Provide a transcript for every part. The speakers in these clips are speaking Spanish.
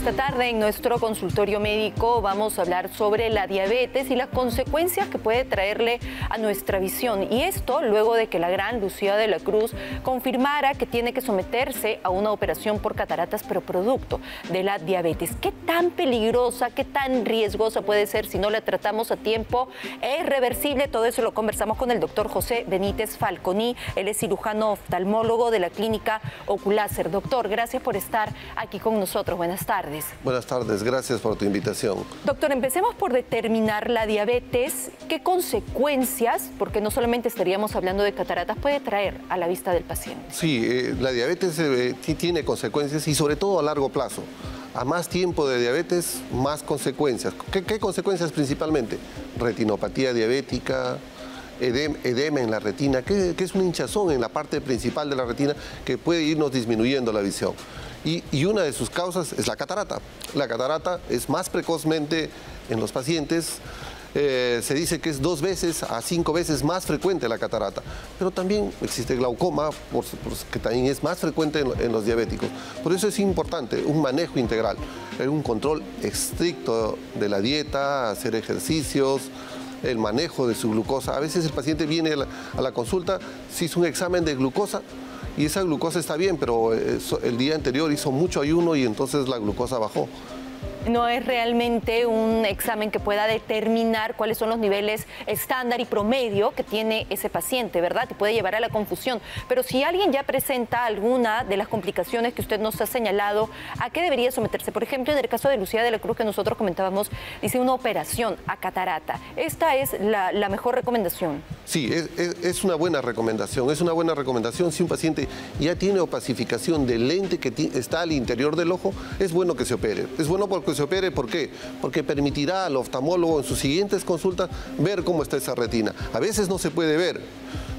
Esta tarde en nuestro consultorio médico vamos a hablar sobre la diabetes y las consecuencias que puede traerle a nuestra visión. Y esto luego de que la gran Lucía de la Cruz confirmara que tiene que someterse a una operación por cataratas, pero producto de la diabetes. ¿Qué tan peligrosa, qué tan riesgosa puede ser si no la tratamos a tiempo? ¿Es reversible? Todo eso lo conversamos con el doctor José Benítez Falconi. Él es cirujano oftalmólogo de la clínica Oculáser. Doctor, gracias por estar aquí con nosotros. Buenas tardes. Buenas tardes, gracias por tu invitación. Doctor, empecemos por determinar la diabetes. ¿Qué consecuencias, porque no solamente estaríamos hablando de cataratas, puede traer a la vista del paciente? Sí, la diabetes tiene consecuencias y sobre todo a largo plazo. A más tiempo de diabetes, más consecuencias. ¿Qué consecuencias principalmente? Retinopatía diabética, edema en la retina, que es una hinchazón en la parte principal de la retina que puede irnos disminuyendo la visión. Y una de sus causas es la catarata. La catarata es más precozmente en los pacientes. Se dice que es 2 veces a 5 veces más frecuente la catarata, pero también existe glaucoma, que también es más frecuente en los diabéticos. Por eso es importante un manejo integral, un control estricto de la dieta, hacer ejercicios, el manejo de su glucosa. A veces el paciente viene a la consulta, se hizo un examen de glucosa y esa glucosa está bien, pero el día anterior hizo mucho ayuno y entonces la glucosa bajó. No es realmente un examen que pueda determinar cuáles son los niveles estándar y promedio que tiene ese paciente, ¿verdad? Que puede llevar a la confusión. Pero si alguien ya presenta alguna de las complicaciones que usted nos ha señalado, ¿a qué debería someterse? Por ejemplo, en el caso de Lucía de la Cruz que nosotros comentábamos, dice una operación a catarata. ¿Esta es la mejor recomendación? Sí, es una buena recomendación. Es una buena recomendación si un paciente ya tiene opacificación del lente que está al interior del ojo, es bueno que se opere. Es bueno porque se opere, ¿por qué? Porque permitirá al oftalmólogo en sus siguientes consultas ver cómo está esa retina. A veces no se puede ver,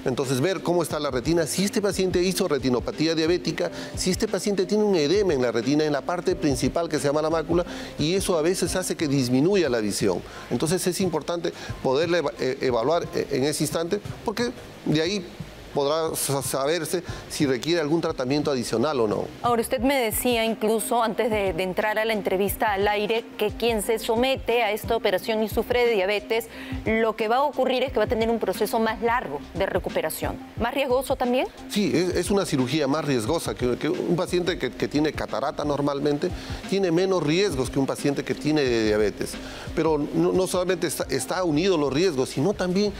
entonces ver cómo está la retina, si este paciente hizo retinopatía diabética, si este paciente tiene un edema en la retina, en la parte principal que se llama la mácula, y eso a veces hace que disminuya la visión. Entonces es importante poderle evaluar en ese instante, porque de ahí podrá saberse si requiere algún tratamiento adicional o no. Ahora, usted me decía incluso antes de entrar a la entrevista al aire que quien se somete a esta operación y sufre de diabetes, lo que va a ocurrir es que va a tener un proceso más largo de recuperación. ¿Más riesgoso también? Sí, es una cirugía más riesgosa que un paciente que tiene catarata normalmente, tiene menos riesgos que un paciente que tiene diabetes. Pero no solamente está unido los riesgos, sino también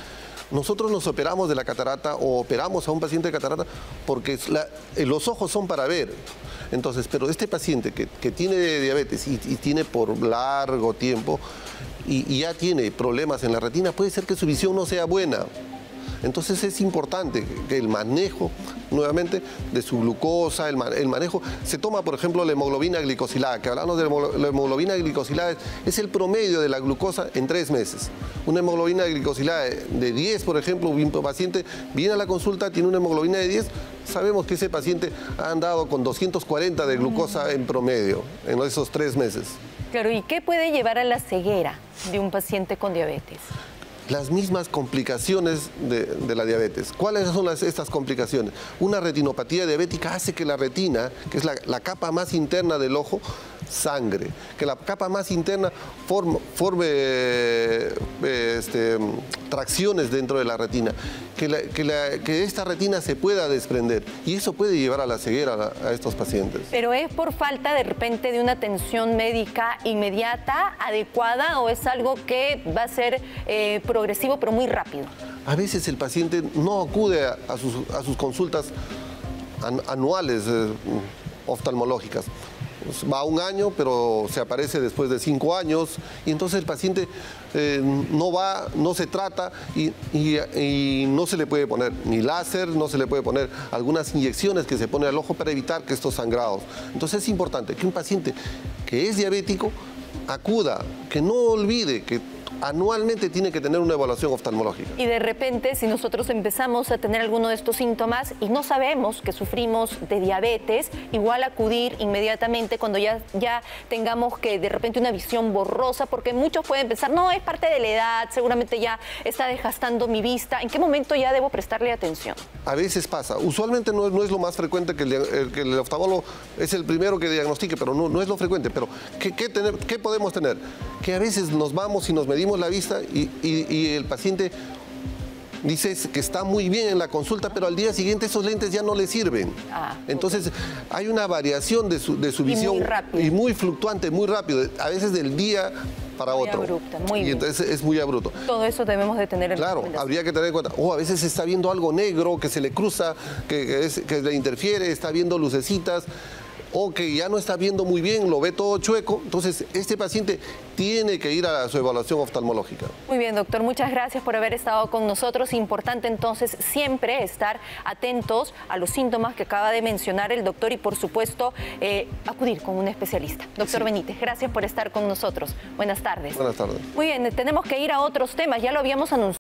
nosotros nos operamos de la catarata o operamos a un paciente de catarata porque los ojos son para ver. Entonces, pero este paciente que tiene diabetes y tiene por largo tiempo y ya tiene problemas en la retina, puede ser que su visión no sea buena. Entonces es importante que el manejo, nuevamente, de su glucosa, el manejo, se toma, por ejemplo, la hemoglobina glicosilada, que hablamos de la hemoglobina glicosilada, es el promedio de la glucosa en 3 meses. Una hemoglobina glicosilada de 10, por ejemplo, un paciente viene a la consulta, tiene una hemoglobina de 10, sabemos que ese paciente ha andado con 240 de glucosa en promedio en esos 3 meses. Claro, ¿y qué puede llevar a la ceguera de un paciente con diabetes? Las mismas complicaciones de la diabetes. ¿Cuáles son estas complicaciones? Una retinopatía diabética hace que la retina, que es la capa más interna del ojo, sangre, que la capa más interna forme tracciones dentro de la retina, que esta retina se pueda desprender y eso puede llevar a la ceguera a estos pacientes. ¿Pero es por falta de repente de una atención médica inmediata, adecuada, o es algo que va a ser progresivo pero muy rápido? A veces el paciente no acude a sus consultas anuales oftalmológicas. Va 1 año, pero se aparece después de 5 años y entonces el paciente no va, no se trata y no se le puede poner ni láser, no se le puede poner algunas inyecciones que se pone al ojo para evitar que estos sangrados. Entonces es importante que un paciente que es diabético acuda, que no olvide que anualmente tiene que tener una evaluación oftalmológica. Y de repente, si nosotros empezamos a tener alguno de estos síntomas y no sabemos que sufrimos de diabetes, igual acudir inmediatamente cuando ya tengamos que de repente una visión borrosa, porque muchos pueden pensar, no, es parte de la edad, seguramente ya está desgastando mi vista. ¿En qué momento ya debo prestarle atención? A veces pasa. Usualmente no es lo más frecuente que el oftalmólogo es el primero que diagnostique, pero no es lo frecuente. Pero ¿qué podemos tener? Que a veces nos vamos y nos medimos la vista y el paciente dice que está muy bien en la consulta, pero al día siguiente esos lentes ya no le sirven. Entonces hay una variación de su visión y muy fluctuante, muy rápido, a veces del día para otro. Muy abrupta, muy bien. Y entonces es muy abrupto. Todo eso debemos de tener en cuenta. Claro, habría que tener en cuenta. A veces está viendo algo negro que se le cruza, que le interfiere, está viendo lucecitas, o que ya no está viendo muy bien, lo ve todo chueco. Entonces, este paciente tiene que ir a su evaluación oftalmológica. Muy bien, doctor. Muchas gracias por haber estado con nosotros. Importante, entonces, siempre estar atentos a los síntomas que acaba de mencionar el doctor y, por supuesto, acudir con un especialista. Doctor Benítez, gracias por estar con nosotros. Buenas tardes. Buenas tardes. Muy bien, tenemos que ir a otros temas. Ya lo habíamos anunciado.